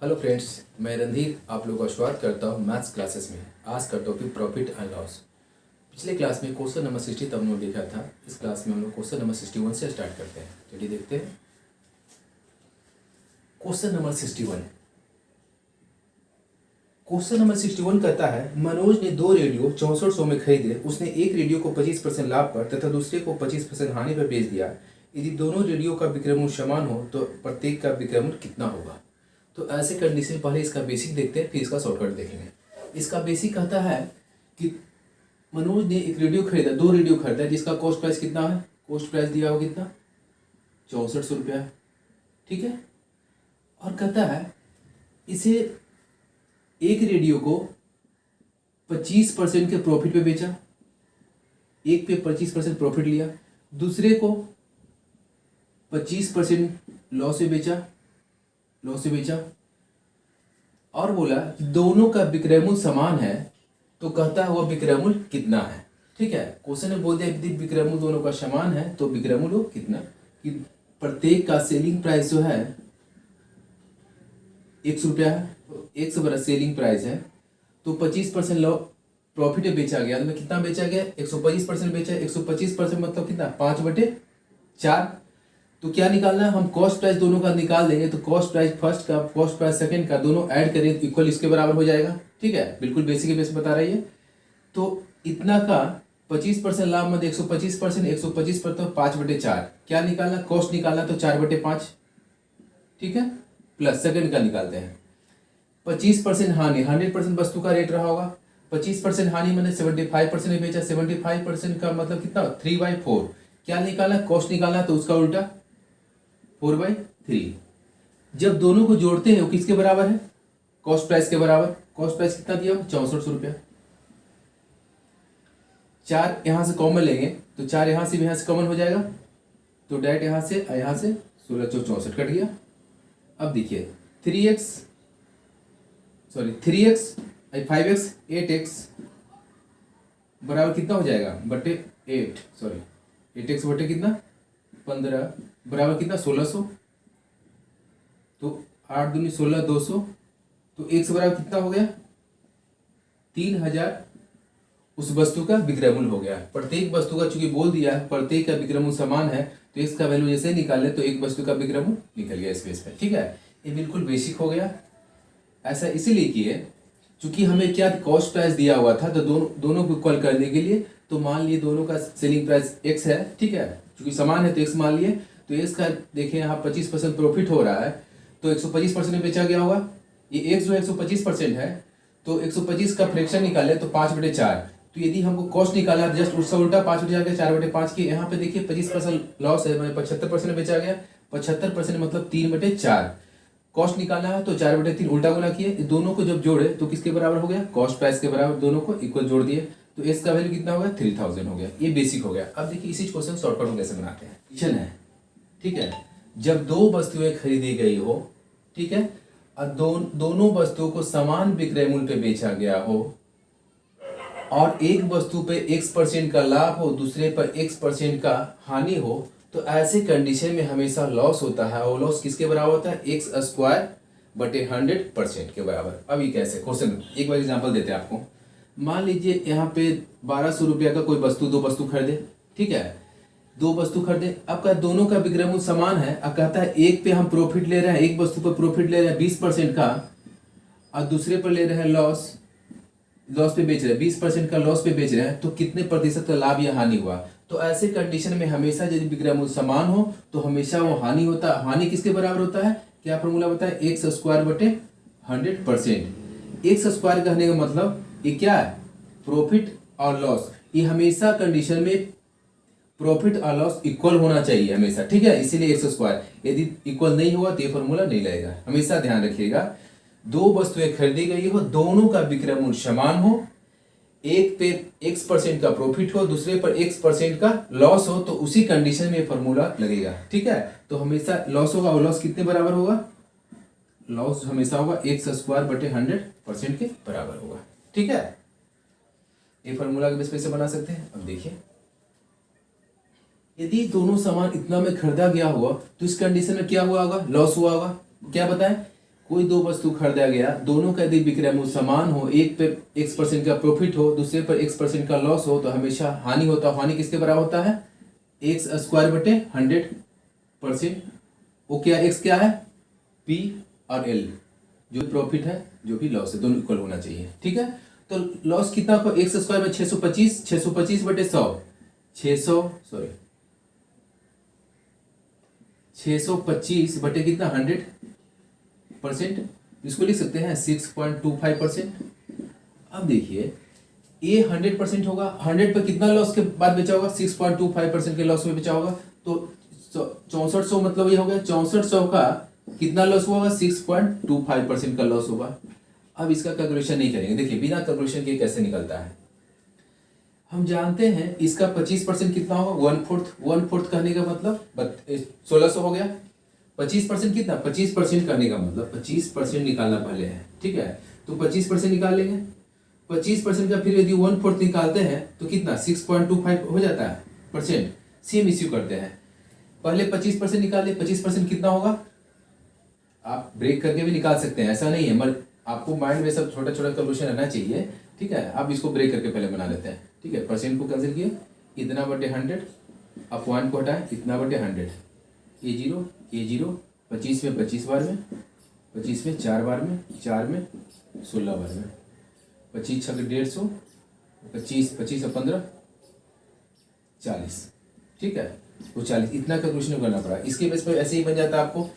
Hello friends, मैं रणधीर आप लोगों का स्वागत करता हूँ मैथ्स क्लासेस में। आज का टॉपिक प्रॉफिट एंड लॉस। पिछले क्लास में क्वेश्चन नंबर 60 तब हमने देखा था। इस क्लास में हम लोग क्वेश्चन नंबर 61 से स्टार्ट करते हैं। चलिए देखते हैं क्वेश्चन नंबर 61। क्वेश्चन नंबर 61 कहता है, मनोज ने दो रेडियो 6400 में खरीदे। उसने एक रेडियो को 25% लाभ पर तथा दूसरे को 25% हानि पर बेच दिया। यदि दोनों रेडियो का विक्रय मूल्य समान हो तो प्रत्येक का विक्रय मूल्य कितना होगा। तो ऐसे कंडीशन पहले इसका बेसिक देखते हैं, फिर इसका शॉर्टकट देखेंगे। इसका बेसिक कहता है कि मनोज ने एक रेडियो खरीदा, दो रेडियो खरीदा जिसका कॉस्ट प्राइस कितना है। कॉस्ट प्राइस दिया हो कितना, 6400 रुपया। ठीक है। और कहता है इसे एक रेडियो को 25% के प्रॉफिट पे बेचा, एक पे 25% प्रॉफिट लिया, दूसरे को 25% लॉस से बेचा और बोला कि दोनों का विक्रय मूल्य समान है तो कहता है वह विक्रय मूल्य कितना है। ठीक है। क्वेश्चन में बोल दिया यदि विक्रय मूल्य दोनों का समान है तो विक्रय मूल्य कितना, कि प्रत्येक का सेलिंग प्राइस जो है 100 रुपया है, 100 बड़ा सेलिंग प्राइस है तो 25% प्रॉफिट में बेचा गया। तो कितना बेचा गया, 125% बेचा। 125% मतलब कितना, 5/4। तो क्या निकालना है, हम कॉस्ट प्राइस दोनों का निकाल देंगे। तो कॉस्ट प्राइस फर्स्ट का, कॉस्ट प्राइस सेकंड का, दोनों ऐड करें तो इक्वल इसके बराबर हो जाएगा। ठीक है, बिल्कुल बेसिक बेस बता रही है। तो इतना का 25% लाभ मतलब 125%, 125% तो 5/4। क्या निकालना, कॉस्ट निकालना तो 4/5। ठीक है, प्लस सेकंड का निकालते हैं। 25% हानि, 100% वस्तु का रेट रहा होगा। 25% हानि मैंने 75% में बेचा। 75% का मतलब कितना, 3/4। क्या निकालना, कॉस्ट निकालना तो उसका उल्टा 4/3। जब दोनों को जोड़ते हैं वो किसके बराबर है, कॉस्ट प्राइस के बराबर। कॉस्ट प्राइस कितना दिया, 6400 रुपया। 4 यहां से कॉमन लेंगे तो 4 यहां से भी, यहां से कॉमन हो जाएगा तो डायरेक्ट यहां से 1664 कट गया। अब देखिए 3x 5x 8x बराबर कितना हो जाएगा, बटे 8x बटे कितना 15 बराबर कितना 1600। तो 8 दूनी 16, 200। तो x बराबर कितना हो गया, 3000 उस वस्तु का विक्रय मूल्य हो गया। प्रत्येक वस्तु का चूंकि बोल दिया है प्रत्येक का विक्रय मूल्य समान है तो इसका वैल्यू जैसे निकाले तो एक वस्तु का विक्रय मूल्य निकल गया इस बेस पे। ठीक है, ये बिल्कुल बेसिक हो गया। ऐसा इसीलिए किए चूंकि हमें क्या कॉस्ट प्राइस दिया हुआ था तो दोनों को इक्वल करने के लिए। तो मान लिए दोनों का सेलिंग प्राइस x है। ठीक है, चूंकि समान है तो x मान लिए। तो x का देखिए यहाँ 25% प्रॉफिट हो रहा है तो 125% में बेचा गया होगा। ये x जो 125% है तो 125 का फ्रैक्शन निकाले तो 5/4। तो यदि हमको कॉस्ट निकाला है जस्ट उसका उल्टा 5/4 4/5 की। यहाँ पे देखिए 25% लॉस है, मैंने 75% में बेचा गया। 75% मतलब 3/4। कॉस्ट निकालना है तो 4/3 उल्टा गुना किए। दोनों को जब जोड़े तो किसके बराबर हो गया, कॉस्ट प्राइस के बराबर। दोनों को इक्वल जोड़ दिए तो एस का वैल्यू कितना हो गया, 3000 हो गया। ये बेसिक हो गया। अब देखिए इसी क्वेश्चन शॉर्टकट में कैसे बनाते हैं। क्वेश्चन है, ठीक है, जब दो वस्तुएं खरीदी गई हो, ठीक है, और दोनों वस्तुओं को समान विक्रय मूल्य पे बेचा गया हो और एक वस्तु पे x% का लाभ हो, दूसरे पर x% का हानि हो, तो ऐसे कंडीशन में हमेशा लॉस होता है। और लॉस किसके बराबर होता है, x² बटे 100% के बराबर। अब ये कैसे, क्वेश्चन एक बार एग्जांपल देते हैं आपको। मान लीजिए यहाँ पे 1200 रुपया का कोई वस्तु, दो वस्तु खरीदे। ठीक है, दो वस्तु खरीदे। अब का दोनों का विक्रय मूल्य समान है। अब कहता है एक पे हम प्रॉफिट ले रहे हैं, एक वस्तु पर प्रॉफिट ले रहे हैं 20% का और दूसरे पर ले रहे हैं लॉस पे बेच रहे हैं, 20% का लॉस पे बेच रहे हैं। तो कितने प्रतिशत का लाभ या हानि हुआ। तो ऐसे कंडीशन में हमेशा यदि विक्रय मूल्य समान हो तो हमेशा वो हानि होता है। हानि किसके बराबर होता है, क्या फॉर्मूला बताए, x² बटे 100%। x² कहने का मतलब ये क्या है, प्रॉफिट और लॉस। ये हमेशा कंडीशन में प्रॉफिट और लॉस इक्वल होना चाहिए हमेशा। ठीक है, इसीलिए x²। यदि इक्वल नहीं हुआ तो ये फॉर्मूला नहीं लगेगा। हमेशा ध्यान रखिएगा, दो वस्तुएं खरीदी गई हो, दोनों का विक्रय मूल्य समान हो, एक पे x% का प्रॉफिट हो, दूसरे पर x% का लॉस हो, तो उसी कंडीशन में फॉर्मूला लगेगा। ठीक है, तो हमेशा लॉस होगा और लॉस कितने बराबर होगा, लॉस हमेशा होगा x² बटे 100% के बराबर होगा। ठीक है, ये फॉर्मूला के बेस पे से बना सकते हैं। अब देखिए यदि दोनों सामान इतना में खरीदा गया हुआ तो इस कंडीशन में क्या हुआ होगा, लॉस हुआ होगा। क्या बताएं, कोई दो वस्तु खरीदा गया, दोनों का यदि विक्रय मूल्य समान हो, एक पे x% का प्रॉफिट हो, दूसरे पर x% का लॉस हो, तो हमेशा हानि होता है। हानि किसके बराबर होता है? x² बटे 100%। वो क्या x क्या है? P और L, जो प्रॉफिट है जो भी लॉस है, दोनों इक्वल होना चाहिए। ठीक है, तो लॉस कितना को x² में 625, 625 बटे 100, 625 बटे कितना 100%, इसको लिख सकते हैं 6.25%। अब देखिए ये 100% होगा, 100 पे कितना लॉस के बाद बचा होगा? 6.25% के लॉस में बचा होगा, तो 6400 मतलब ये हो गया 6400 का कितना लॉस हुआ होगा? 6.25% का लॉस होगा। अब इसका कैलकुलेशन नहीं करेंगे, देखिए बिना कैलकुलेशन के कैसे निकलता है। हम जानते हैं इसका 25% कितना होगा? 1/4 कहने का मतलब 1600 हो गया। 25% कितना? 25% करने का मतलब 25% निकालना पहले है। ठीक है, तो 25% निकाल लेंगे। 25% का फिर यदि 1/4 निकालते हैं तो कितना? 6.25 हो जाता है परसेंट। सेम इश्यू करते हैं, पहले 25% निकाले, 25% कितना होगा? आप ब्रेक करके भी निकाल सकते हैं, ऐसा नहीं है, मगर आपको माइंड में सब छोटा छोटा कैलकुलेशन रहना चाहिए। ठीक है, आप इसको ब्रेक करके पहले बना लेते हैं। ठीक है, परसेंट को कैंसिल किए, इतना बटे 100, अब 1 को हटाए, इतना बटे 100, A0 25 में 25 बार में, 25 में 4 बार में, 4 में 16 बार में, 25 छः 150, 25 25 और 15 40। ठीक है, वो 40, इतना कैलकुलेशन करना पड़ा। इसके बेस पर ऐसे ही बन जाता है आपको।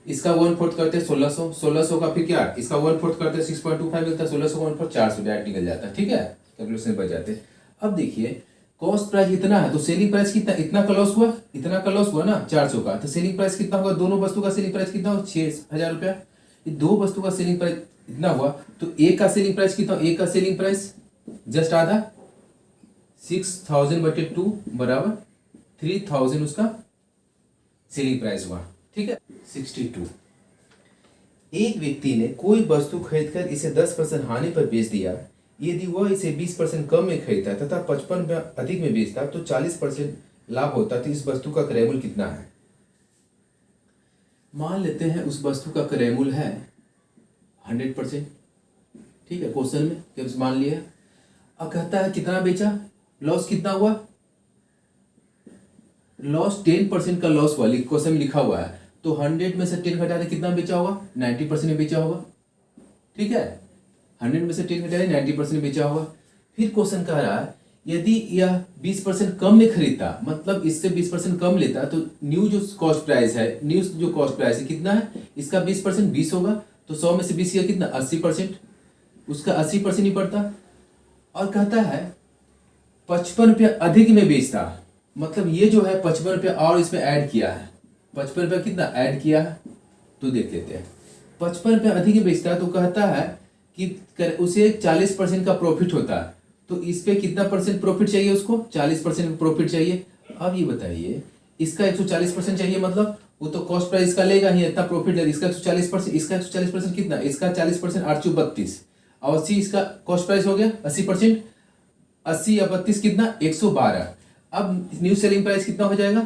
इसका 1/4 करते हैं 1600, 1600 का फिर क्या? इसका 1/4 करते हैं 6.25 मिलता है, 1600 का 1/4 400 डायरेक्ट निकल जाता है। ठीक है, कैलकुलेशन बच जाते हैं। अब देखिए कॉस्ट प्राइस इतना है तो सेलिंग प्राइस कितना? इतना का लॉस हुआ, इतना का लॉस हुआ ना 400 का, तो सेलिंग प्राइस कितना होगा? दोनों वस्तु का सेलिंग प्राइस कितना होगा? 6000 रुपया। ये दो वस्तु का सेलिंग प्राइस इतना हुआ, तो एक का सेलिंग प्राइस कितना? एक का सेलिंग प्राइस जस्ट आधा, 6000 बटे 2 बराबर 3000 उसका सेलिंग प्राइस हुआ। ठीक है, 62। एक व्यक्ति ने कोई वस्तु खरीदकर इसे 10% हानि पर बेच दिया। यदि वह इसे 20% कम में खरीदता तथा 55 में अधिक में बेचता तो 40% लाभ होता, तो इस वस्तु का क्रय मूल्य कितना है? मान लेते हैं उस वस्तु का क्रय मूल्य है 100%। ठीक है, क्वेश्चन में जब मान लिया, अब कहता है कितना बेचा, लॉस कितना हुआ? लॉस 10% का लॉस हुआ, क्वेश्चन में लिखा हुआ है, तो 100 में से 10 घटा दे, कितना बेचा होगा? 90% में बेचा होगा। ठीक है, 100 में से 10 घटा दे 90% में बेचा होगा। फिर क्वेश्चन कह रहा है यदि यह 20% कम में खरीदता, मतलब इससे 20% कम लेता, तो न्यू जो कॉस्ट प्राइस है, न्यू जो कॉस्ट प्राइस है कितना है? इसका 20% 20 होगा, तो 100 में से 20 किया कितना? 80%, उसका 80% ही पड़ता। और कहता है 55 रुपया अधिक में बेचता, मतलब ये जो है 55 रुपया और इसमें ऐड किया है, 55 रुपया कितना ऐड किया है, तो देख लेते हैं। 55 रुपया अधिक में बेचता है तो कहता है कि उसे 40% का प्रॉफिट होता है, तो इस पे कितना परसेंट प्रॉफिट चाहिए उसको? 40% प्रॉफिट चाहिए। अब ये बताइए इसका 140% चाहिए, मतलब वो तो कॉस्ट प्राइस का लेगा ही, इतना प्रॉफिट लेगा, इसका 140%, इसका 140% कितना? इसका 40% 832 और 80 इसका कॉस्ट प्राइस हो गया 80%, 80 या 32 कितना? 112। अब न्यू सेलिंग प्राइस कितना हो जाएगा?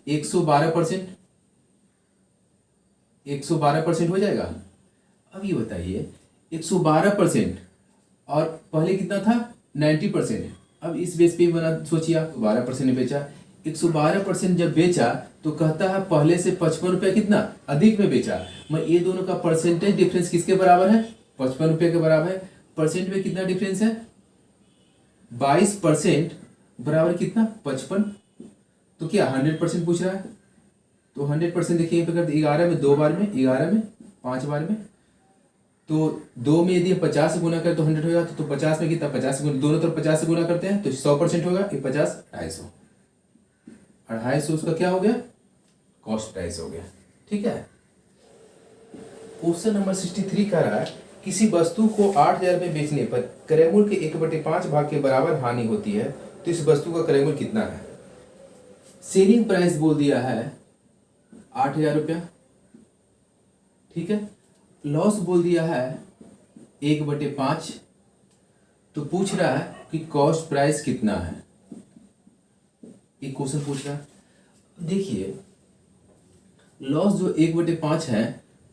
112%, 112% हो जाएगा। अब ये बताइए 112% और पहले कितना था? 90%। अब इस बेस पे बना, सोचिए आप 12% ने बेचा, 112% जब बेचा तो कहता है पहले से 55 रुपये कितना अधिक में बेचा। मैं ये दोनों का परसेंटेज डिफरेंस किसके बराबर है? 55 रुपये के बराबर है। परसेंट में कितना डिफरेंस है? 22% बराबर कितना? 55। तो क्या 100% पूछ रहा है? तो 100% देखिए पे करते 11 में 2 बार में, 11 में 5 बार में, तो 2 में यदि 50 से गुना करें तो 100 हो जाता, तो 50 में कितना? 50 से गुना, दोनों तरफ 50 से गुना करते हैं तो 100% होगा। ये 50 250, 250 उसका क्या हो गया? कॉस्ट प्राइस हो गया। ठीक है, क्वेश्चन नंबर 63 कह रहा है किसी वस्तु को 8000 में बेचने पर क्रय मूल्य के 1/5 भाग के बराबर हानि होती है, तो इस वस्तु का क्रय मूल्य कितना है? सेलिंग प्राइस बोल दिया है 8000 रुपया। ठीक है, लॉस बोल दिया है 1/5, तो पूछ रहा है कि कॉस्ट प्राइस कितना है, एक क्वेश्चन पूछ रहा है। देखिए लॉस जो 1/5 है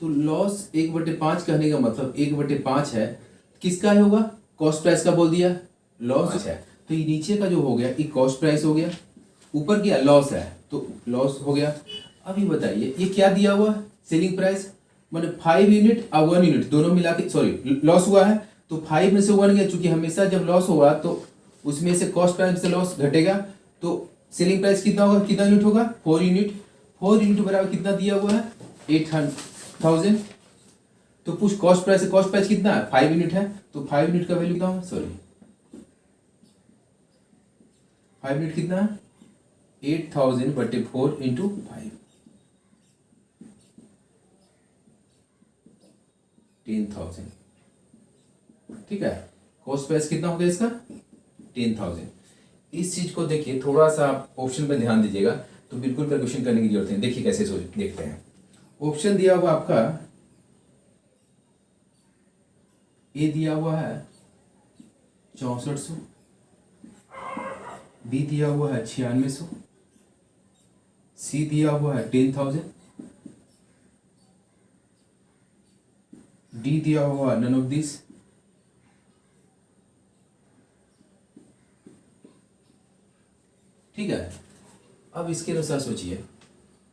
तो लॉस 1/5 कहने का मतलब 1/5 है, किसका होगा? कॉस्ट प्राइस का बोल दिया, लॉस है। तो ये नीचे का जो हो गया ये कॉस्ट प्राइस हो गया, ऊपर क्या लॉस है तो लॉस हो गया। अभी बताइए ये क्या दिया हुआ? सेलिंग प्राइस, मैंने 5 यूनिट और 1 यूनिट दोनों मिला के सॉरी लॉस हुआ है, तो 5 में से 1 गया, चूंकि हमेशा जब लॉस होगा तो उसमें से कॉस्ट प्राइस से लॉस घटेगा, तो सेलिंग प्राइस कितना होगा? कितना यूनिट होगा? 4 यूनिट। 4 यूनिट बराबर कितना दिया हुआ है? 800,000। तो कुछ कॉस्ट प्राइस है, कॉस्ट प्राइस कितना है? 5 यूनिट है, तो 5 यूनिट का वैल्यू कितना होगा? सॉरी 5 यूनिट कितना है? 8,000/4 इंटू 5, 10,000। ठीक है, कॉस्ट प्राइस कितना हो गया इसका? 10,000। इस चीज को देखिए, थोड़ा सा आप ऑप्शन पे ध्यान दीजिएगा तो बिल्कुल कैलकुलेशन करने की जरूरत है। देखिए कैसे सोच देखते हैं। ऑप्शन दिया हुआ आपका ए दिया हुआ है 6400, बी दिया हुआ है 9600, सी दिया हुआ है 10,000, डी दिया हुआ है नन ऑफ दिस, ठीक है। अब इसके अनुसार सोचिए,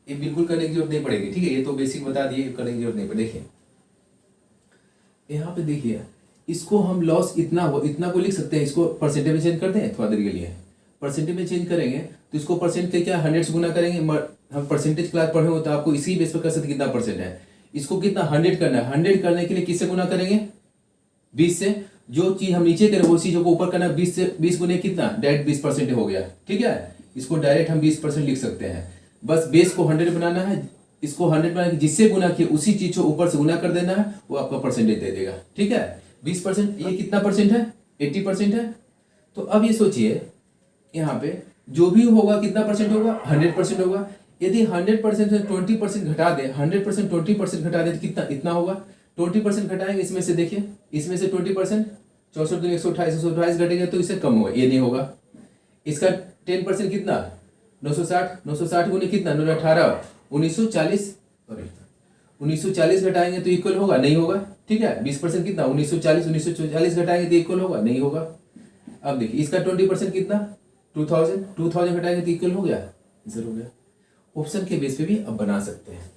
ये बिल्कुल करने की जरूरत नहीं पड़ेगी, ठीक है, ये तो बेसिक बता दिए, करने की जरूरत नहीं पड़ेगी। देखिए यहाँ पे देखिए, इसको हम लॉस इतना हो इतना को लिख सकते हैं, इसको परसेंटेज में चेंज करते हैं थोड़ा देर के लिए। परसेंटेज में चेंज करेंगे तो इसको परसेंट के क्या 100 से गुना करेंगे। हम परसेंटेज क्लास पढ़े हो तो आपको इसी बेस पर कर सकते कितना परसेंट है। इसको कितना 100 करना है, 100 करने के लिए किससे गुना करेंगे? 20 से। जो चीज हम नीचे करें वो चीज को ऊपर करना, 20 से 20 गुने कितना? डायरेक्ट 20% हो गया, ठीक है। इसको डायरेक्ट हम 20% लिख सकते हैं। बस बेस को 100 बनाना है, इसको 100 बना के जिससे गुना किया उसी चीज को ऊपर से गुना कर देना है, वो आपका परसेंटेज दे देगा, ठीक है। 20%, ये कितना परसेंट है? 80% है। तो अब ये सोचिए यहाँ पे जो भी होगा कितना परसेंट होगा? 100% होगा। यदि 100% से 20% घटा दे, 100% 20% घटा दे तो कितना इतना होगा? 20% घटाएंगे इसमें से, देखिए इसमें से 20%, 64 दूनी 128, 128 घटेगा तो इससे कम होगा, ये नहीं होगा। इसका 10% कितना? 960, 960 गुने कितना? 918, 1940, सॉरी 1940 घटाएंगे तो इक्वल होगा, नहीं होगा, ठीक है। 20% कितना? 1940, 1940 घटाएंगे तो इक्वल होगा, नहीं होगा। अब देखिए इसका 20% कितना? 2000, 2000 घटाएंगे तो इक्वल हो गया, आंसर हो गया। ऑप्शन के बेस पे भी अब बना सकते हैं।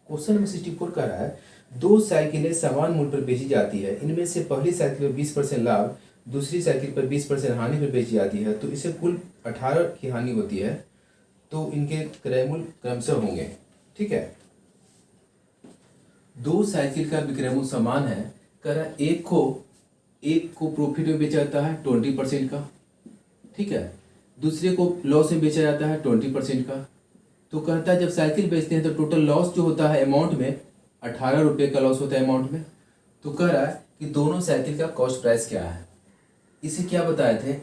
क्वेश्चन नंबर 64 कह रहा है 2 साइकिलें समान मूल्य पर बेची जाती है, इनमें से पहली साइकिल पर 20% लाभ, दूसरी साइकिल पर 20% हानि पर बेची जाती है, तो इसे कुल 18 की हानि होती है, तो इनके क्रय मूल्य क्रमशः होंगे, ठीक है। 2 साइकिल का विक्रय मूल्य समान है, कह रहा है एक को प्रॉफिट में बेचा जाता है 20% का, ठीक है, दूसरे को लॉस में बेचा जाता है 20% का। तो कहता है जब साइकिल बेचते हैं तो टोटल लॉस जो होता है अमाउंट में 18 रुपये का लॉस होता है अमाउंट में। तो कह रहा है कि दोनों साइकिल का कॉस्ट प्राइस क्या है। इसे क्या बताए थे,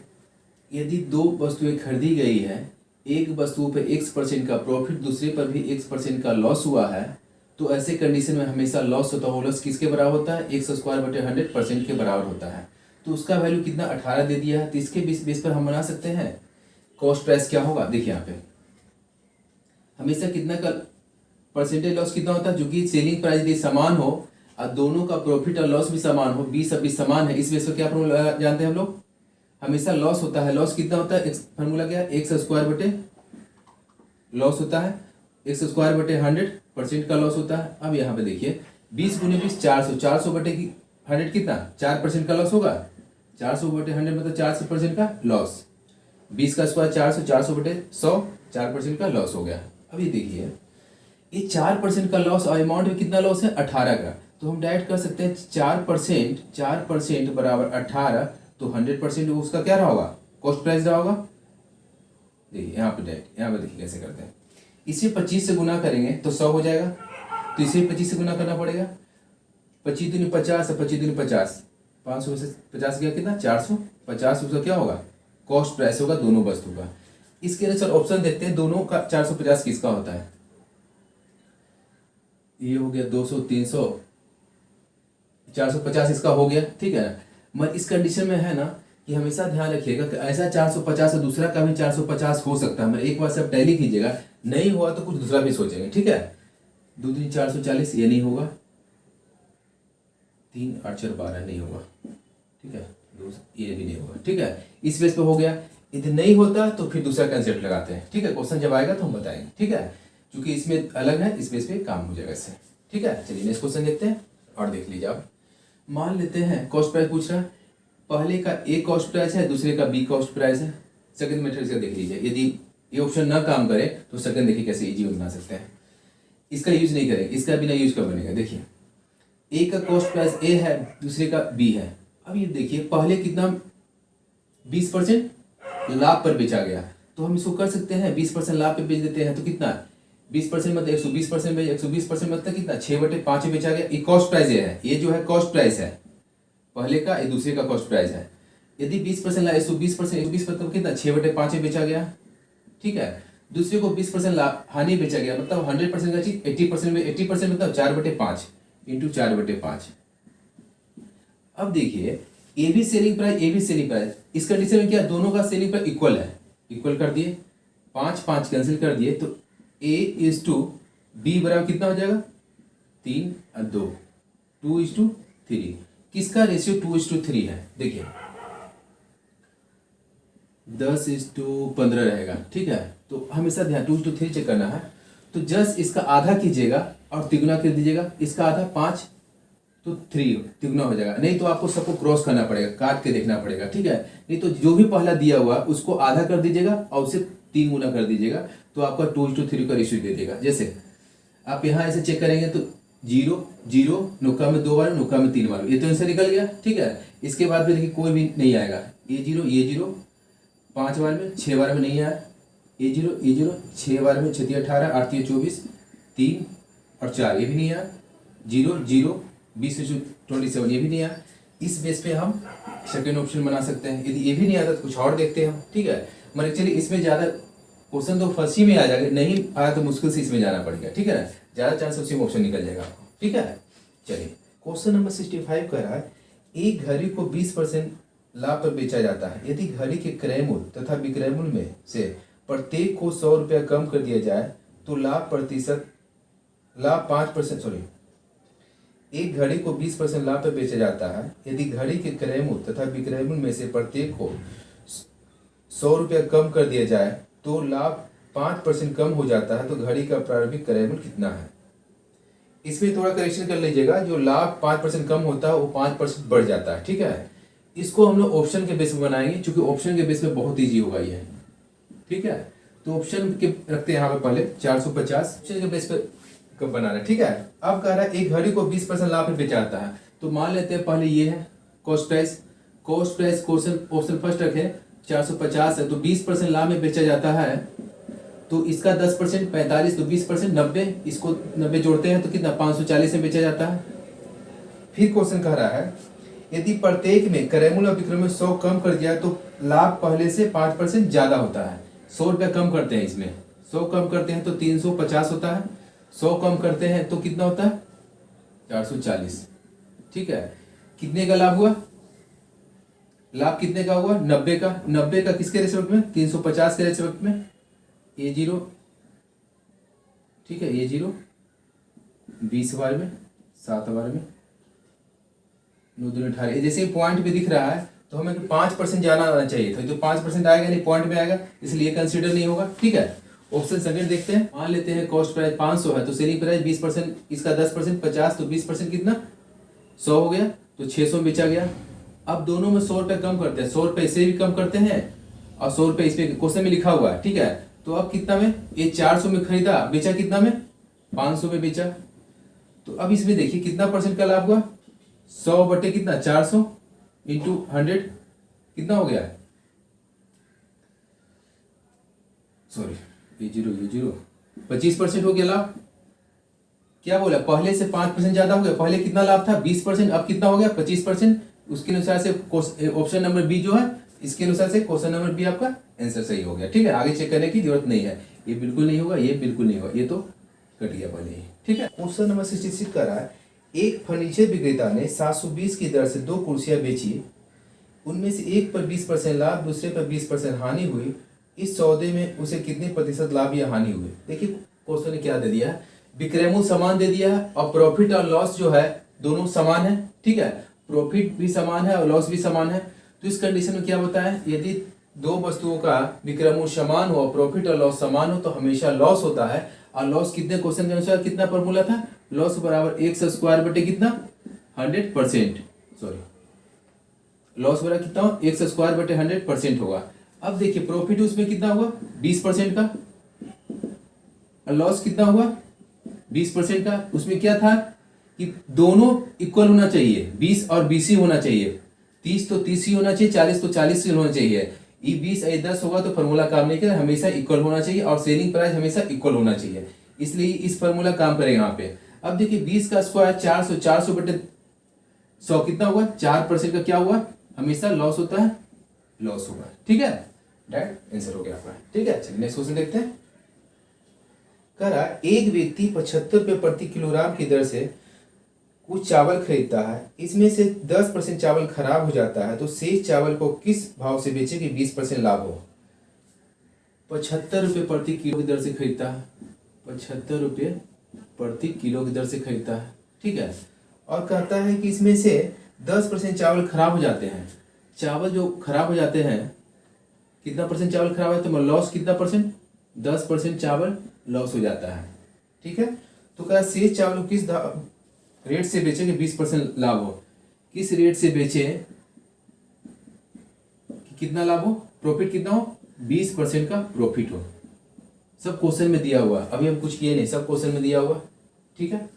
यदि 2 वस्तुएं खरीदी गई है, एक वस्तु पे X% का प्रॉफिट, दूसरे पर भी X% का लॉस हुआ है, तो ऐसे कंडीशन में हमेशा लॉस होता है, लॉस किसके बराबर होता है? X²/100% के बराबर होता है। तो उसका वैल्यू कितना? 18 दे दिया है, तो इसके बेस पर हम बना सकते हैं कॉस्ट प्राइस क्या होगा। देखिए यहाँ पे हमेशा कितना का परसेंटेज लॉस कितना होता है, जो कि सेलिंग प्राइस यदि समान हो और दोनों का प्रॉफिट और लॉस भी समान हो, 20 और 20 समान है, इस बेस पर क्या फॉर्मूला जानते हैं हम लोग? हमेशा लॉस होता है, लॉस कितना होता है? फॉर्मूला क्या है? X² लॉस होता है, X² 100% का लॉस होता है। अब यहाँ पे देखिए 20 गुने 20 400, 400/100 कितना? 4% का लॉस होगा। 400/100 मतलब 4% का लॉस। 20 का स्क्वायर 400, 400/100 4% का लॉस हो गया। अब ये देखिए ये 4% का लॉस और अमाउंट में कितना लॉस है? 18 का। तो हम डायरेक्ट कर सकते हैं 4% बराबर 18, तो 100% उसका क्या रहा होगा? कॉस्ट प्राइस रहा होगा। देखिए यहाँ पे डायरेक्ट यहाँ पे देखिए कैसे करते हैं, इसे 25 से गुना करेंगे तो 100 हो जाएगा, तो इसे 25 से गुना करना पड़ेगा। 25 दूनी 50 और 25 दूनी 50, 500 में से 50 गया कितना? 450, उसका क्या होगा? कॉस्ट प्राइस होगा दोनों वस्तु का। इसके अनुसार ऑप्शन देखते हैं, दोनों का 450 किसका होता है? ये हो गया 200, 300, 450 इसका हो गया, ठीक है ना। मगर इस कंडीशन में है ना कि हमेशा ध्यान रखिएगा कि ऐसा 450 और दूसरा का भी 450 हो सकता है। मतलब एक बार से आप टैली कीजिएगा, नहीं हुआ तो कुछ दूसरा भी सोचेंगे, ठीक है। 2 दूनी 440, ये नहीं होगा। 3 8 4 12 नहीं होगा, ठीक है। ये भी नहीं होगा, ठीक है। इस बेस पे हो गया। यदि नहीं होता तो फिर दूसरा कंसेप्ट लगाते हैं, ठीक है। क्वेश्चन जब आएगा तो हम बताएंगे, ठीक है। क्योंकि इसमें अलग है, इस बेस पे काम हो जाएगा इससे, ठीक है। चलिए नेक्स्ट क्वेश्चन देखते हैं और देख लीजिए आप। मान लेते हैं कॉस्ट प्राइस पूछ रहा है, पहले का ए कॉस्ट प्राइस है, दूसरे का बी कॉस्ट प्राइस है। सेकंड मेथड से देख लीजिए, यदि ये ऑप्शन ना काम करे तो सेकंड देखिए कैसे इजी बना सकते हैं। इसका यूज नहीं करेंगे, इसका बिना यूज का बनेगा। देखिए ए का कॉस्ट प्राइस ए है, दूसरे का बी है। अब ये देखिए पहले कितना 20% लाभ पर बेचा गया, तो हम इसको कर सकते हैं 20% लाभ पे बेच देते हैं। तो कितना 20% मतलब 120%, 120% मतलब कितना 6/5 में बेचा गया। ये कॉस्ट प्राइस है, ये जो है कॉस्ट प्राइस है पहले का, ये दूसरे का कॉस्ट प्राइस है। यदि 20% लाभ 120% मतलब कितना 6/5 में बेचा गया, ठीक है। दूसरे को 20% लाभ हानि बेचा गया, मतलब 100% का चीज 80% में 80% मतलब 4/5 इंटू 4/5। अब देखिए ए भी सेलिंग प्राइस, ए भी सेलिंग प्राइस, इस कंडीशन में क्या दोनों का सेलिंग प्राइस इक्वल है, इक्वल कर दिए, 5 कैंसिल कर दिए, तो ए इज टू बी बराबर कितना हो जाएगा 3 और 2, 2:3। किसका रेशियो 2:3 है, देखिए 10:15 रहेगा, ठीक है। तो हमेशा ध्यान 2:3 चेक करना है। तो जस्ट इसका आधा कीजिएगा और तिगुना कर दीजिएगा, इसका आधा 5 तो 3 तिगुना हो जाएगा। नहीं तो आपको सबको क्रॉस करना पड़ेगा, काट के देखना पड़ेगा, ठीक है। नहीं तो जो भी पहला दिया हुआ उसको आधा कर दीजिएगा और उसे 3 गुना कर दीजिएगा, तो आपका 2:3 का रेशियो दे देगा। जैसे आप यहाँ ऐसे चेक करेंगे तो 0 0 नुक्का में 2 बार, नुक्का में 3 बार, ये तो आंसर निकल गया, ठीक है। इसके बाद में देखिए कोई भी नहीं आएगा, ये 0 5 बार में 6 बार में नहीं आया, ये 0 6 बार में 6 18 8 24 3 और 4 ये भी नहीं आया, 0 0 20/27 ये भी नहीं आया। इस बेस पे हम सेकेंड ऑप्शन बना सकते हैं। यदि ये भी नहीं आता तो कुछ और देखते हैं हम, ठीक है। मान चलिए इसमें ज़्यादा क्वेश्चन तो फर्स्ट ही में आ जाएगा, नहीं आया तो मुश्किल से इसमें जाना पड़ेगा, ठीक है ना। ज़्यादा चांस उसी में ऑप्शन निकल जाएगा आपको, ठीक है। चलिए क्वेश्चन नंबर 65 कह रहा है, एक घड़ी को 20% लाभ पर बेचा जाता है। यदि घड़ी के क्रय मूल्य तथा विक्रय मूल्य में से प्रत्येक को 100 रुपया कम कर दिया जाए तो लाभ 5%, सॉरी, एक घड़ी को 20% लाभ पर बेचा जाता है। यदि घड़ी के क्रय मूल्य तथा विक्रय मूल्य में से प्रत्येक को 100 रुपया कम कर दिया जाए तो लाभ 5% कम हो जाता है, तो घड़ी का प्रारंभिक क्रय मूल्य कितना है। इसमें थोड़ा करेक्शन कर लीजिएगा, जो लाभ 5% कम होता है वो 5% बढ़ जाता है, ठीक है। इसको हम लोग ऑप्शन के बेस पे बनाएंगे, क्योंकि ऑप्शन के बेस पे बहुत ईजी होगा ये, ठीक है। तो ऑप्शन के रखते हैं यहाँ पे पहले 450 ऑप्शन के बेस पे कब बना रहा है, ठीक है। अब कह रहा है एक घड़ी को 20% लाभ पे बेचा जाता है, तो मान लेते हैं पहले ये है कॉस्ट प्राइस, ऑप्शन फर्स्ट रखे 450 है, तो 20% लाभ में बेचा जाता है, तो इसका 10% 45, तो 20% 90, इसको 90 जोड़ते हैं तो कितना 540 में बेचा जाता है। फिर क्वेश्चन कह रहा है, यदि प्रत्येक में क्रय मूल्य और विक्रय मूल्य 100 कम कर दिया तो लाभ पहले से 5% ज्यादा होता है। 100 रुपया कम करते हैं, इसमें 100 कम करते हैं तो 350 होता है, 100 कम करते हैं तो कितना होता है 440, ठीक है। कितने का लाभ हुआ, लाभ कितने का हुआ 90 का, 90 का किसके रेस्पेक्ट में 350 के रेस्पेक्ट में, ये 0, ठीक है, ये 0 20 बार में 7 बार में 9 दूनी 18, जैसे पॉइंट पे दिख रहा है तो हमें 5% जाना आना चाहिए था, तो 5% आएगा नहीं, पॉइंट में आएगा, इसलिए कंसीडर नहीं होगा, ठीक है। ऑप्शन सेकंड देखते हैं। मान लेते हैं कॉस्ट प्राइस 500 है, तो सेलिंग प्राइस 20%, इसका 10% 50, तो 20% कितना 100 हो गया, तो 600 बेचा गया। अब दोनों में 100 रुपये कम करते हैं, 100 रुपये इसे भी कम करते हैं और 100 रुपये इसमें क्वेश्चन में लिखा हुआ है, ठीक है। तो अब कितना में, ये 400 में खरीदा, बेचा कितना में 500 में बेचा, तो अब इसमें देखिए कितना परसेंट का लाभ हुआ 100 बटे कितना 400 इंटू 100 कितना हो गया, सॉरी ये 0 25% हो गया लाभ। क्या बोला, पहले से 5% ज्यादा हो गया, पहले कितना लाभ था 20%, अब कितना हो गया 25%। उसके अनुसार से ऑप्शन नंबर बी जो है, इसके अनुसार से क्वेश्चन नंबर बी आपका आंसर सही हो गया, ठीक है। आगे चेक करने की जरूरत नहीं है, ये बिल्कुल नहीं होगा, ये बिल्कुल नहीं होगा, ये तो कट गया पहले ही, ठीक है। क्वेश्चन नंबर 66 कर रहा है, एक फर्नीचर विक्रेता ने 720 की दर से 2 कुर्सियां बेची, उनमें से एक पर 20% लाभ, दूसरे पर 20% हानि हुई। इस सौदे में उसे कितने प्रतिशत लाभ या हानि हुए। देखिए क्वेश्चन ने क्या दे दिया, विक्रय मूल्य समान दे दिया है और प्रॉफिट और लॉस जो है दोनों समान है, ठीक है, प्रॉफिट भी समान है और लॉस भी समान है। तो इस कंडीशन में क्या होता है, यदि दो वस्तुओं का विक्रय मूल्य समान हो, प्रॉफिट और लॉस समान हो, तो हमेशा लॉस होता है। और लॉस कितने क्वेश्चन के अनुसार कितना फॉर्मूला था, लॉस बराबर एक्स स्क्वायर बटे कितना 100%, सॉरी लॉस बराबर कितना हो एक्स स्क्वायर बटे 100% होगा। अब देखिए प्रॉफिट उसमें कितना हुआ 20% का, और लॉस कितना हुआ 20% का। उसमें क्या था कि दोनों इक्वल होना चाहिए, 20 और 20 ही होना चाहिए, 30 तो 30 ही होना चाहिए, 40 तो 40 ही होना चाहिए। ये 20 या 10 होगा तो फॉर्मूला काम नहीं करेगा, हमेशा इक्वल होना चाहिए और सेलिंग प्राइस हमेशा इक्वल होना चाहिए, इसलिए इस फॉर्मूला काम करेगा यहाँ पे। अब देखिए 20 का स्क्वायर 400, 400 बटे 100 कितना हुआ 4% का क्या हुआ, हमेशा लॉस होता है, लॉस होगा, ठीक है, डायरेक्ट आंसर हो गया आपका, ठीक है। चलिए नेक्स्ट क्वेश्चन देखते हैं। कह रहा एक व्यक्ति 75 रुपये प्रति किलोग्राम की दर से कुछ चावल खरीदता है, इसमें से 10% चावल खराब हो जाता है, तो शेष चावल को किस भाव से बेचे कि 20% लाभ हो। 75 रुपये प्रति किलो की दर से खरीदता है, 75 रुपये प्रति किलो की दर से खरीदता है, ठीक है, और कहता है कि इसमें से 10% चावल खराब हो जाते हैं। चावल जो खराब हो जाते हैं, कितना परसेंट चावल खराब है, तो लॉस कितना परसेंट, 10% चावल लॉस हो जाता है, ठीक है। तो क्या शेष चावल को किस रेट से बेचे कि 20% लाभ हो, किस रेट से बेचे कि कितना लाभ हो, प्रॉफिट कितना हो 20% का प्रॉफिट हो। सब क्वेश्चन में दिया हुआ, अभी हम कुछ किए नहीं, सब क्वेश्चन में दिया हुआ, ठीक है।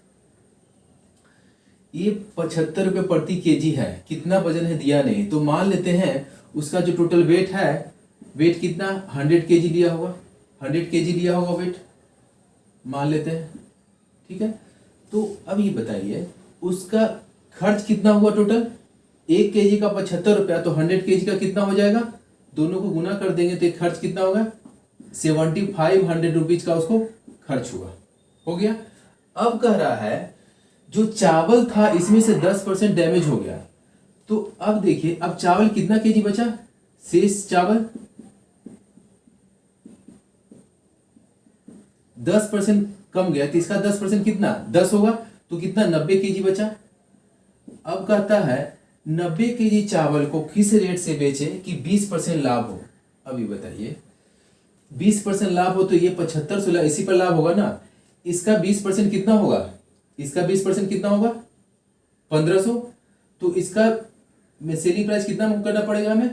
ये 75 रुपये प्रति केजी है, कितना वजन है दिया नहीं, तो मान लेते हैं उसका जो टोटल वेट है, वेट कितना 100 केजी लिया होगा, 100 केजी लिया होगा वेट मान लेते हैं, ठीक है। तो अब ये बताइए उसका खर्च कितना हुआ टोटल, 1 केजी का 75 रुपया, तो 100 केजी का कितना हो जाएगा, दोनों को गुना कर देंगे तो खर्च कितना होगा 7500 रुपीज का उसको खर्च हुआ, हो गया। अब कह रहा है जो चावल था इसमें से 10% डैमेज हो गया, तो अब देखिए अब चावल कितना केजी बचा, शेष चावल 10% कम गया, तो इसका 10% कितना 10 होगा, तो कितना 90 केजी बचा। अब कहता है 90 केजी चावल को किस रेट से बेचे कि 20% लाभ हो। अभी बताइए 20% लाभ हो तो ये 75 16 इसी पर लाभ होगा ना, इसका 20% कितना होगा, इसका 20% कितना होगा 1500, तो इसका सेलिंग प्राइस कितना करना पड़ेगा हमें,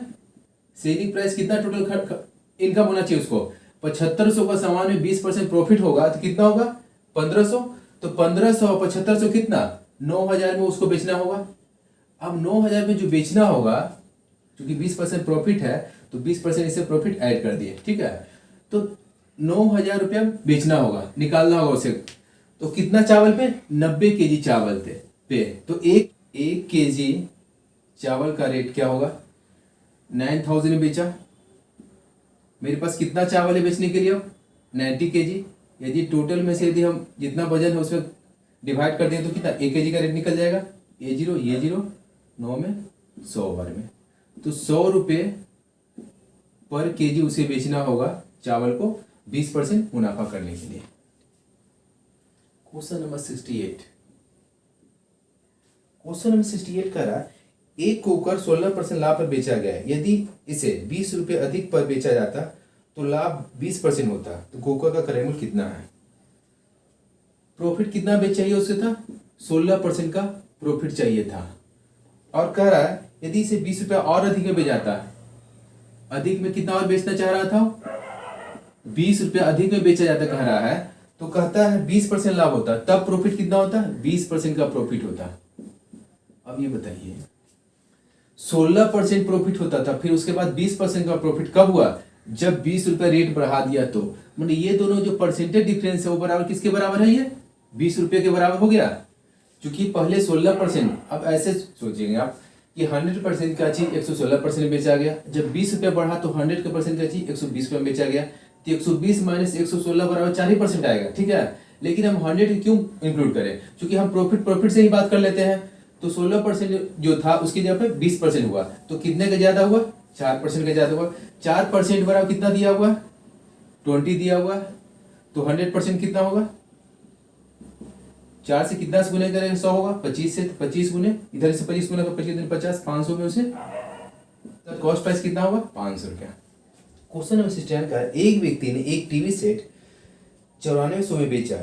सेलिंग प्राइस कितना टोटल इनकम होना चाहिए उसको, 7500 का सामान में 20% प्रॉफिट होगा तो कितना होगा 1500, तो 1500 और 7500 कितना 9000 में उसको बेचना होगा। अब 9000 में जो बेचना होगा, क्योंकि 20% प्रॉफिट है तो 20% इसे प्रॉफिट ऐड कर दिए, ठीक है, तो 9000 रुपया बेचना होगा, निकालना होगा उसे, तो कितना चावल पे 90 केजी चावल पे, तो एक केजी चावल का रेट क्या होगा 9000 में बेचा, मेरे पास कितना चावल है बेचने के लिए अब 90 केजी, यदि टोटल में से यदि हम जितना वजन है उसमें डिवाइड कर दें तो कितना 1 केजी का रेट निकल जाएगा, ये जीरो 9 में 100 बार में, तो 100 रुपये पर केजी उसे बेचना होगा चावल को 20% मुनाफा करने के लिए। क्वेश्चन नंबर 68, क्वेश्चन नंबर 68 कह रहा एक कुकर 16% लाभ पर बेचा गया है, यदि इसे 20 रुपये अधिक पर बेचा जाता तो लाभ 20% होता, तो कुकर का क्रय मूल्य कितना है। प्रॉफिट कितना बेच चाहिए उसे था 16% का प्रॉफिट चाहिए था, और कह रहा है यदि इसे 20 रुपया और अधिक में बेचाता, अधिक में कितना और बेचना चाह रहा था 20 रुपया अधिक में बेचा जाता कह रहा है, तो कहता है 20% लाभ होता, तब प्रॉफिट कितना होता 20% का प्रॉफिट होता। अब ये बताइए 16% प्रॉफिट होता था, फिर उसके बाद 20% का प्रॉफिट कब हुआ, जब 20 रुपया रेट बढ़ा दिया, तो मतलब ये दोनों जो परसेंटेज डिफरेंस है वो बराबर किसके बराबर है, ये 20 रुपये के बराबर हो गया, क्योंकि पहले 16%, अब ऐसे सोचेंगे आप कि 100% का चीज 116% में बेचा गया, जब 20 रुपया बढ़ा तो 100% का चीज 120 रुपये में बेचा गया, तो 120 माइनस 116 बराबर 4% आएगा, ठीक है। लेकिन हम 100 क्यों इंक्लूड करें, क्योंकि हम प्रॉफिट से ही बात कर लेते हैं, तो 16% जो था उसकी जगह पे 20% हुआ, तो कितने का ज्यादा हुआ 4% का ज्यादा हुआ, 4% बराबर कितना दिया हुआ 20 दिया हुआ, तो 100% कितना होगा 4 से कितना से गुने करेंगे 100 होगा, 25 से 25 गुने, इधर से 25 गुना 25 दिन 50, 500 में उसे तो कॉस्ट प्राइस कितना होगा 500 रुपया। क्वेश्चन नंबर 69 का एक व्यक्ति ने एक टीवी सेट 9400 में बेचा,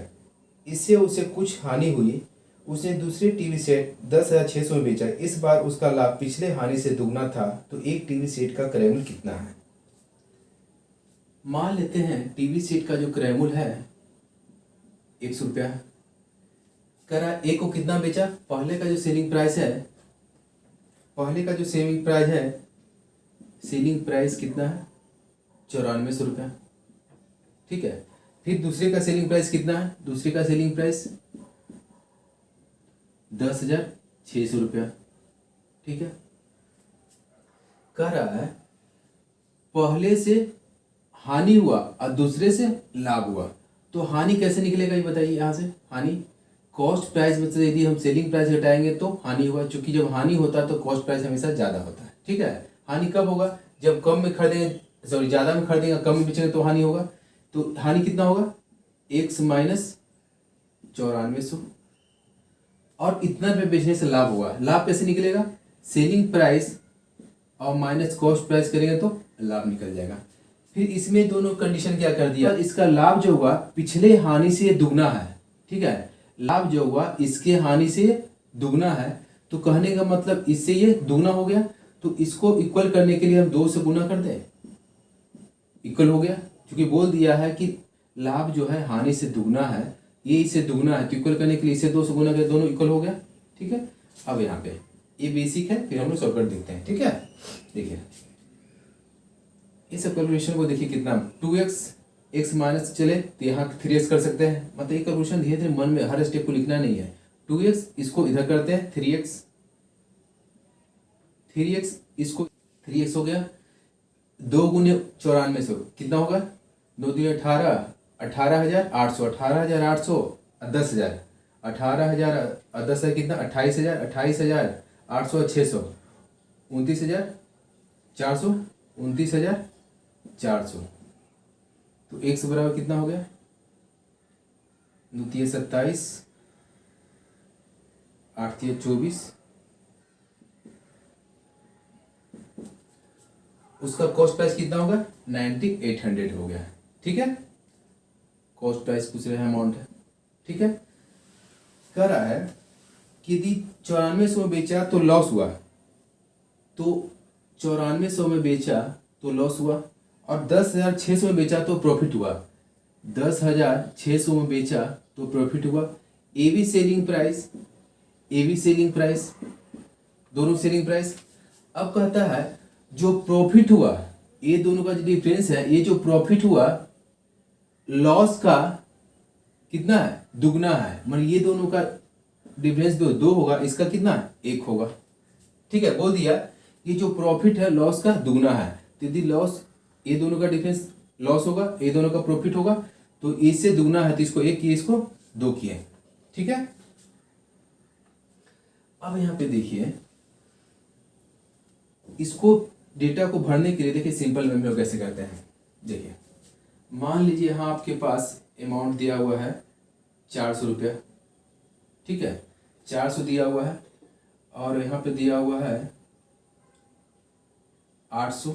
इससे उसे कुछ हानि हुई। उसने दूसरे टीवी सेट 10,600 में बेचा, इस बार उसका लाभ पिछले हानि से दुगना था, तो एक टीवी सेट का क्रय मूल्य कितना है। मान लेते हैं टीवी सेट का जो क्रय मूल्य है 100 रुपया है। करा ए को कितना बेचा, पहले का जो सेलिंग प्राइस है, पहले का जो सेलिंग प्राइस है, सेलिंग प्राइस कितना है 9400 रुपया, ठीक है। फिर दूसरे का सेलिंग प्राइस कितना है, दूसरे का सेलिंग प्राइस 10,600 रुपया, ठीक है। कह रहा है पहले से हानि हुआ और दूसरे से लाभ हुआ, तो हानि कैसे निकलेगा ये बताइए। यहाँ से हानि कॉस्ट प्राइस में से यदि हम सेलिंग प्राइस घटाएंगे तो हानि हुआ, क्योंकि जब हानि होता है तो कॉस्ट प्राइस हमेशा ज़्यादा होता है, ठीक है। हानि कब होगा, जब कम में खरीदेंगे, सॉरी ज़्यादा में खरीदेंगे, कम में बेचेंगे तो हानि होगा। तो हानि कितना होगा, x माइनस 9400, और इतना पे बेचने से लाभ हुआ। लाभ कैसे निकलेगा, सेलिंग प्राइस और माइनस कॉस्ट प्राइस करेंगे तो लाभ निकल जाएगा। फिर इसमें दोनों कंडीशन क्या कर दिया, इसका लाभ जो हुआ पिछले हानि से दुगना है, ठीक है। लाभ जो हुआ इसके हानि से दुगना है, तो कहने का मतलब इससे ये दुगना हो गया, तो इसको इक्वल करने के लिए हम 2 से गुना कर दें, इक्वल हो गया। क्योंकि बोल दिया है कि लाभ जो है हानि से दुगना है, ये इससे दुगना है, तो इक्वल करने के लिए इसे 2 से गुना कर, दोनों इक्वल हो गया, ठीक है। अब यहाँ पे ये बेसिक है, फिर हम लोग शॉर्टकट देखते हैं, ठीक है। देखिए इस कैलकुलेशन को देखिए कितना 2x, x माइनस चले तो यहाँ 3x कर सकते हैं, मतलब ये कैलकुलेशन धीरे धीरे मन में हर स्टेप को लिखना नहीं है। 2x इसको इधर करते हैं 3x, 3x इसको 3x हो गया, 2 गुने 9400 कितना होगा, 2 दूनी 18, 18,800, 18,800 और 10,000, 18,000 और 10,000 कितना 28,000, 28,800 और 600 29,400, 29,400। तो x बराबर कितना हो गया, 2 27, 8 24, उसका कॉस्ट प्राइस कितना होगा 9800 हो गया, ठीक है। कॉस्ट प्राइस पूछ रहे हैं, अमाउंट है, ठीक है। कह रहा है कि यदि 9400 में बेचा तो लॉस हुआ, तो 9400 में बेचा तो लॉस हुआ, और 10,600 में बेचा तो प्रॉफिट हुआ, 10,600 में बेचा तो प्रॉफिट हुआ। A be selling price, A be selling price, दोनों सेलिंग प्राइस। अब कहता है जो प्रॉफिट हुआ, ये दोनों का जो डिफरेंस है, ये जो प्रॉफिट हुआ लॉस का कितना है, दुगना है, मतलब ये दोनों का डिफरेंस 2 होगा, इसका कितना 1 होगा, ठीक है। बोल दिया ये जो प्रॉफिट है लॉस का दुगना है, तो यदि लॉस ये दोनों का डिफरेंस लॉस होगा, ये दोनों का प्रॉफिट होगा, तो इससे दुगना है तो इसको 1 किए, इसको 2 किए, ठीक है। अब यहाँ पे देखिए इसको डेटा को भरने के लिए देखिए सिंपल वे में लोग कैसे करते हैं। देखिए मान लीजिए यहाँ आपके पास अमाउंट दिया हुआ है 400 रुपया, ठीक है, 400 दिया हुआ है, और यहाँ पे दिया हुआ है 800,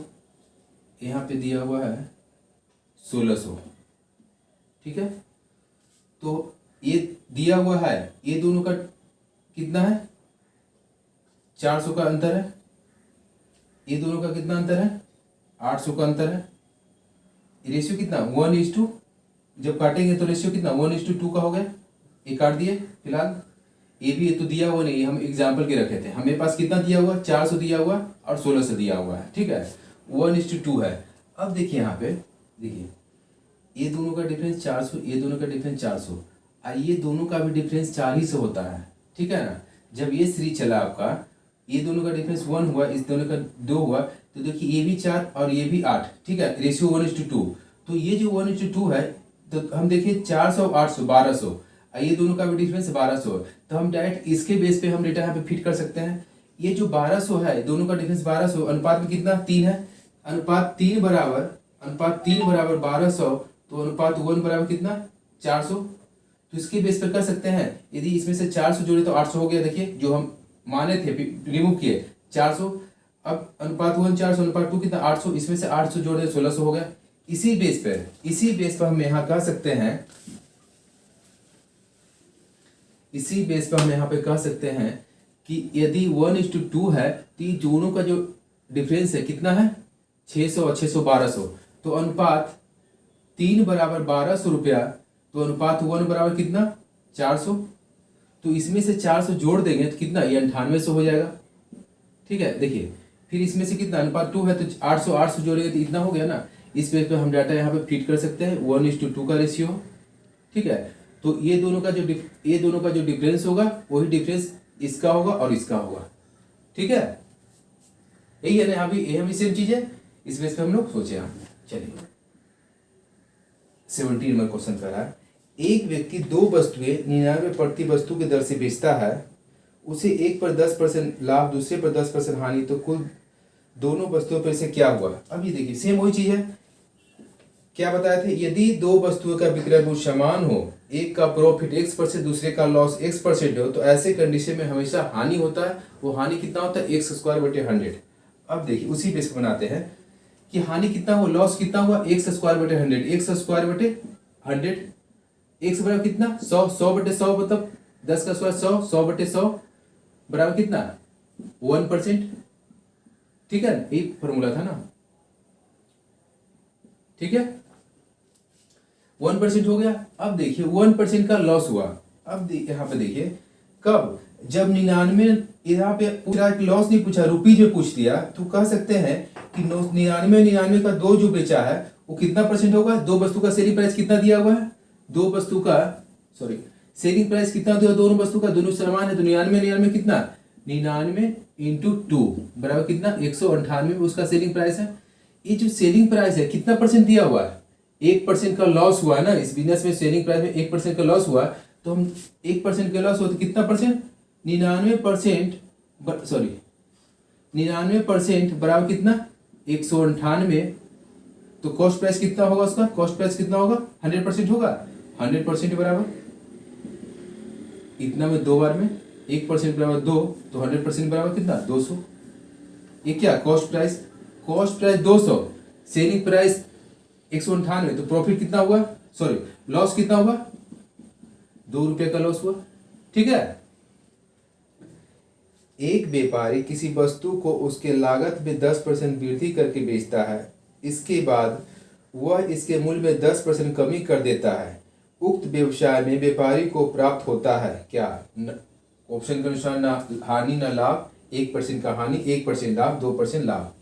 यहाँ पे दिया हुआ है 1600, ठीक है। तो ये दिया हुआ है, ये दोनों का कितना है 400 का अंतर है, ये दोनों का कितना अंतर है 800 का अंतर है। रेशियो कितना 1:2, जब काटेंगे तो रेशियो कितना 1:2 का हो गया, ये काट दिए। फिलहाल ये भी तो दिया हुआ नहीं, हम एग्जाम्पल के रखे थे, हमें पास कितना दिया हुआ 400 दिया हुआ और 1600 दिया हुआ है, ठीक है, 1:2 है। अब देखिए यहाँ पे देखिए ये दोनों का डिफरेंस 400, ये दोनों का डिफरेंस 400, और ये दोनों का भी डिफरेंस 4 ही से होता है, ठीक है ना। जब ये सीरीज चला आपका, ये दोनों का डिफरेंस 1 हुआ, इस दोनों का 2 हुआ, तो देखिए ये भी 4 और ये भी 8, ठीक है, रेशियो 1:2। तो ये जो 1:2 है, तो हम देखिए 400 800 1200, ये दोनों का भी डिफरेंस 1200, तो हम डायरेक्ट इसके बेस पे हम डेटा यहाँ पे फिट कर सकते हैं। ये जो 1200 है, दोनों का डिफरेंस 1200, अनुपात में कितना 3 है, अनुपात 3 बराबर 1200, तो अनुपात 1 बराबर कितना 400, तो इसके बेस पर कर सकते हैं, यदि इसमें से 400 जोड़े तो 800 हो गया। देखिए जो हम माने थे रिमूव किए 400, अब अनुपात 1 400 अनुपात 2 कितना 800, इसमें से 800 जोड़े 1600 हो गया। इसी बेस पर हम यहाँ कह सकते हैं, इसी बेस पर हम यहाँ पे कह सकते हैं कि यदि 1:2 है तो ये दोनों का जो डिफरेंस है कितना है 600 और 600 1200, तो अनुपात 3 बराबर 1200 रुपया, तो अनुपात 1 बराबर कितना 400। तो इसमें से 400 जोड़ देंगे तो कितना ये 9800 हो जाएगा। ठीक है, देखिए फिर इसमें से कितना अनुपात 2 है तो 800 जोड़ेंगे तो इतना हो गया ना। इस बेस पे हम डाटा यहाँ पे फिट कर सकते हैं 1:2 का रेशियो। ठीक है, तो ये दोनों का जो डिफरेंस होगा वही डिफरेंस इसका होगा और इसका होगा। ठीक है, यही है ना, यहाँ भी यह भी सेम चीज है। इस बेस पे हम लोग सोचे। हम चलिए 17 नंबर क्वेश्चन कर रहा है, एक व्यक्ति 2 वस्तुएं 99 प्रति वस्तु की दर से बेचता है, उसे एक पर 10% लाभ, दूसरे पर 10% हानि, तो कुल दोनों वस्तुओं पर से क्या हुआ। अब ये देखिए सेम वही चीज है, क्या बताए थे, यदि 2 वस्तुओं का विक्रय मूल्य समान हो, एक का प्रॉफिट x%, दूसरे का लॉस x% हो, तो ऐसे कंडीशन में हमेशा हानि होता है। वो हानि कितना होता है x²/100। अब देखिए उसी बेस पे बनाते हैं कि हानि कितना हुआ, लॉस कितना हुआ x²/100, x²/100, x बराबर कितना 100, 100/100 मतलब 10 का स्क्वायर 100, 100/100 बराबर कितना 1%। ठीक है, यही फॉर्मूला था ना। ठीक है, 1% हो गया। अब देखिए 1% का लॉस हुआ। अब यहाँ पे देखिए कब, जब 99, यहाँ पे पूरा लॉस नहीं पूछा, रुपीज में पूछ दिया, तो कह सकते हैं कि 99 का 2 जो बेचा है वो कितना परसेंट होगा। 2 वस्तु का सेलिंग प्राइस कितना दिया हुआ है, 2 वस्तु का सेलिंग प्राइस कितना दिया, दोनों वस्तु का, दोनों समान है, तो 99 कितना 99 × 2 बराबर कितना 198 उसका सेलिंग प्राइस है। ये जो सेलिंग प्राइस है कितना परसेंट दिया हुआ है, 1% का लॉस हुआ है ना इस बिजनेस में। सेलिंग प्राइस में 1% का लॉस हुआ, तो हम 1% का लॉस हुआ तो कितना परसेंट 99% बराबर कितना 198, तो कॉस्ट प्राइस कितना होगा उसका, कॉस्ट प्राइस कितना होगा 100% होगा। 100% बराबर इतना में 2 बार में 1% बराबर 2, तो 100% बराबर कितना 200। ये क्या कॉस्ट प्राइस 200, सेलिंग प्राइस 198, तो प्रॉफिट कितना हुआ, लॉस कितना हुआ 2 रुपये का लॉस हुआ। ठीक है, एक व्यापारी किसी वस्तु को उसके लागत में 10% वृद्धि करके बेचता है, इसके बाद वह इसके मूल्य में 10% कमी कर देता है। उक्त व्यवसाय में व्यापारी को प्राप्त होता है क्या, ऑप्शन के अनुसार ना हानि ना लाभ, 1% का हानि, 1% लाभ, 2% लाभ।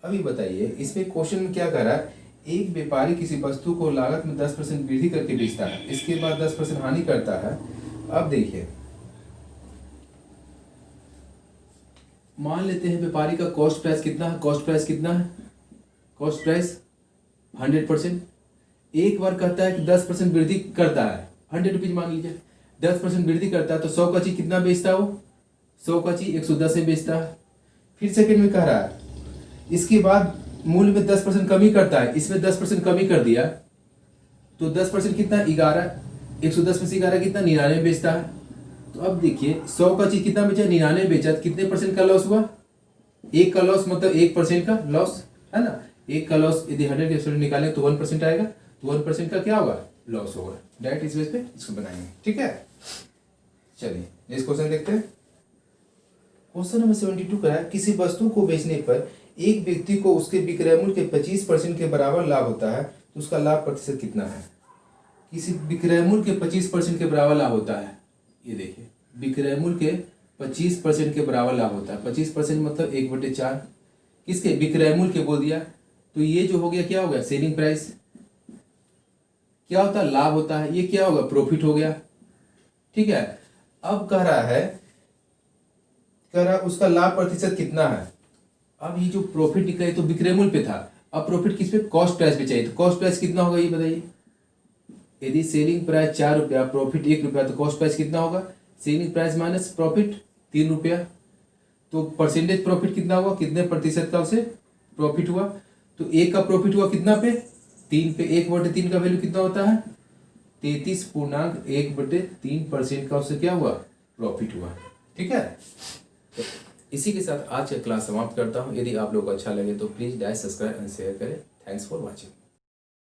अभी बताइए इसमें क्वेश्चन में क्या कर रहा है, एक व्यापारी किसी वस्तु को लागत में 10% वृद्धि करके बेचता है, इसके बाद 10% हानि करता है। अब देखिए मान लेते हैं व्यापारी का कॉस्ट प्राइस कितना है, कॉस्ट प्राइस 100%। एक बार कहता है कि 10% वृद्धि करता है, 100 रुपीज मान लीजिए, 10% वृद्धि करता है तो 100 का चीज कितना बेचता है वो, 100 का चीज 110 में बेचता है। फिर सेकंड में कह रहा है इसके बाद मूल्य में 10% कमी करता है, इसमें 10% कमी कर दिया तो 10% कितना 11, 110 में से 11 कितना 99 बेचता है। तो अब देखिए 100 का चीज कितना बेचा 99 बेचा, तो कितने परसेंट का लॉस हुआ, 1 का लॉस मतलब 1% का लॉस है ना। 1 का लॉस यदि 100 निकालें तो 1% आएगा, तो 1% का क्या होगा लॉस होगा। डायरेक्ट इस बेस पे इसको बनाएंगे। ठीक है, चलिए नेक्स्ट क्वेश्चन देखते हैं। क्वेश्चन नंबर 72 का है, किसी वस्तु को बेचने पर एक व्यक्ति को उसके विक्रय मूल्य के 25% के बराबर लाभ होता है, तो उसका लाभ प्रतिशत कितना है। किसी विक्रय मूल्य के 25% के बराबर लाभ होता है, ये देखिए विक्रय मूल्य के 25% के बराबर लाभ होता है। 25% मतलब 1/4 किसके विक्रय मूल्य के बोल दिया, तो ये जो हो गया क्या हो गया सेलिंग प्राइस, क्या होता है लाभ होता है, ये क्या होगा प्रॉफिट हो गया। ठीक है, अब कह रहा उसका लाभ प्रतिशत कितना है। अब ये जो प्रॉफिट निकला तो विक्रय मूल्य पे था, अब प्रॉफिट किस पे कॉस्ट प्राइस पे चाहिए, तो कॉस्ट प्राइस कितना होगा ये बताइए। यदि सेलिंग प्राइस 4 रुपया, प्रॉफिट 1 रुपया, तो कॉस्ट प्राइस कितना होगा सेलिंग प्राइस माइनस प्रॉफिट 3 रुपया, तो परसेंटेज प्रॉफिट कितना हुआ, कितने प्रतिशत का उसे प्रॉफिट हुआ। तो 1 का प्रॉफिट हुआ कितना पे 3 पे, 1/3 का वैल्यू कितना होता है 33.1/3% का उससे क्या हुआ, प्रॉफिट हुआ। ठीक है, तो इसी के साथ आज का क्लास समाप्त करता हूँ। यदि आप लोग को अच्छा लगे तो please like, subscribe and share करें। Thanks for watching.